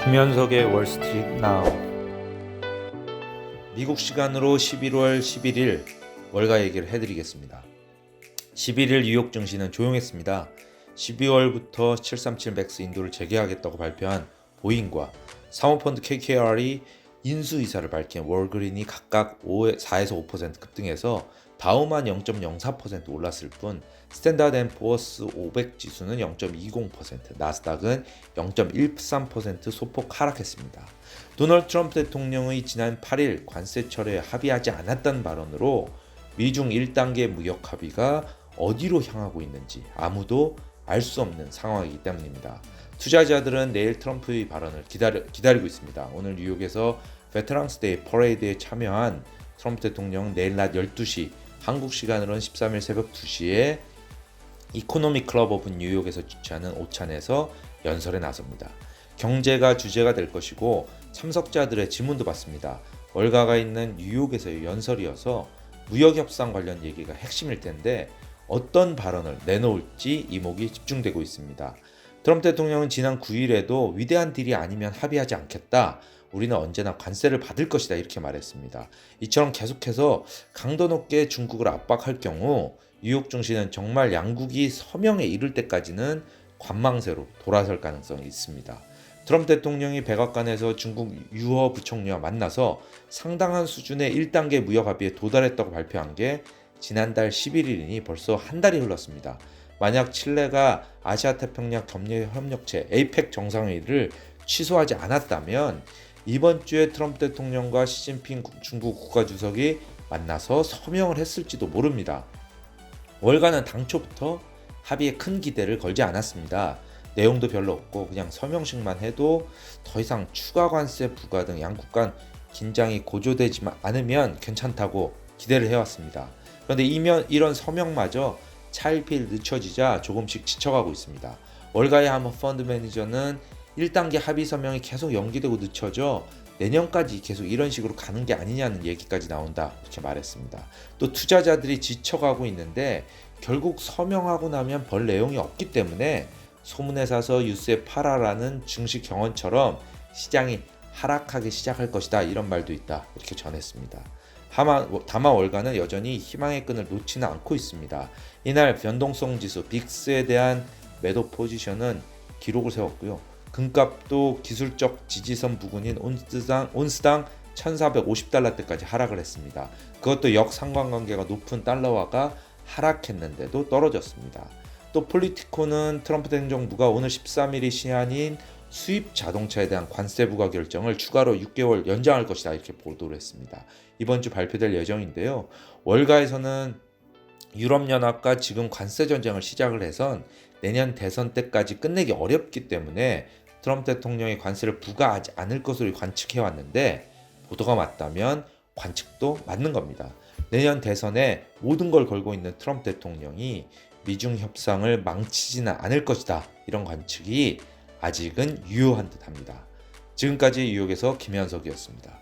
김현석의 월스트리트 나우. 미국 시간으로 11월 11일 월가 얘기를 해드리겠습니다. 11일 뉴욕 증시는 조용했습니다. 12월부터 737 맥스 인도를 재개하겠다고 발표한 보잉과 사모펀드 KKR이 인수 이사를 밝힌 월그린이 각각 4에서 5% 급등해서 다우만 0.04% 올랐을 뿐 스탠다드앤푸어스 500 지수는 0.20%, 나스닥은 0.13% 소폭 하락했습니다. 도널드 트럼프 대통령의 지난 8일 관세 철회에 합의하지 않았다는 발언으로 미중 1단계 무역 합의가 어디로 향하고 있는지 아무도 알 수 없는 상황이기 때문입니다. 투자자들은 내일 트럼프의 발언을 기다리고 있습니다. 오늘 뉴욕에서 베테랑스 데이 퍼레이드에 참여한 트럼프 대통령은 내일 낮 12시 한국 시간으로는 13일 새벽 2시에 이코노미 클럽 오브 뉴욕에서 주최하는 오찬에서 연설에 나섭니다. 경제가 주제가 될 것이고 참석자들의 질문도 받습니다. 월가가 있는 뉴욕에서의 연설이어서 무역협상 관련 얘기가 핵심일 텐데 어떤 발언을 내놓을지 이목이 집중되고 있습니다. 트럼프 대통령은 지난 9일에도 위대한 딜이 아니면 합의하지 않겠다. 우리는 언제나 관세를 받을 것이다 이렇게 말했습니다. 이처럼 계속해서 강도 높게 중국을 압박할 경우 뉴욕 증시는 정말 양국이 서명에 이를 때까지는 관망세로 돌아설 가능성이 있습니다. 트럼프 대통령이 백악관에서 중국 유허 부총리와 만나서 상당한 수준의 1단계 무역 합의에 도달했다고 발표한 게 지난달 11일이니 벌써 한 달이 흘렀습니다. 만약 칠레가 아시아태평양 경제협력체 APEC 정상회의를 취소하지 않았다면 이번 주에 트럼프 대통령과 시진핑 중국 국가주석이 만나서 서명을 했을지도 모릅니다. 월가는 당초부터 합의에 큰 기대를 걸지 않았습니다. 내용도 별로 없고 그냥 서명식만 해도 더 이상 추가 관세 부과 등 양국 간 긴장이 고조되지 않으면 괜찮다고 기대를 해왔습니다. 그런데 이런 서명마저 차일피일 늦춰지자 조금씩 지쳐가고 있습니다. 월가의 한 펀드 매니저는 1단계 합의 서명이 계속 연기되고 늦춰져 내년까지 계속 이런 식으로 가는 게 아니냐는 얘기까지 나온다 이렇게 말했습니다. 또 투자자들이 지쳐가고 있는데 결국 서명하고 나면 벌 내용이 없기 때문에 소문에 사서 뉴스에 팔아라는 증시 경언처럼 시장이 하락하기 시작할 것이다 이런 말도 있다 이렇게 전했습니다. 다만 월가는 여전히 희망의 끈을 놓지는 않고 있습니다. 이날 변동성 지수 빅스에 대한 매도 포지션은 기록을 세웠고요. 금값도 기술적 지지선 부근인 온스당 1450달러대까지 하락을 했습니다. 그것도 역상관관계가 높은 달러화가 하락했는데도 떨어졌습니다. 또 폴리티코는 트럼프 행정부가 오늘 13일이 시한인 수입 자동차에 대한 관세 부과 결정을 추가로 6개월 연장할 것이다 이렇게 보도를 했습니다. 이번 주 발표될 예정인데요. 월가에서는 유럽연합과 지금 관세 전쟁을 시작을 해선 내년 대선 때까지 끝내기 어렵기 때문에 트럼프 대통령이 관세를 부과하지 않을 것으로 관측해왔는데 보도가 맞다면 관측도 맞는 겁니다. 내년 대선에 모든 걸 걸고 있는 트럼프 대통령이 미중 협상을 망치지는 않을 것이다. 이런 관측이 아직은 유효한 듯합니다. 지금까지 뉴욕에서 김현석이었습니다.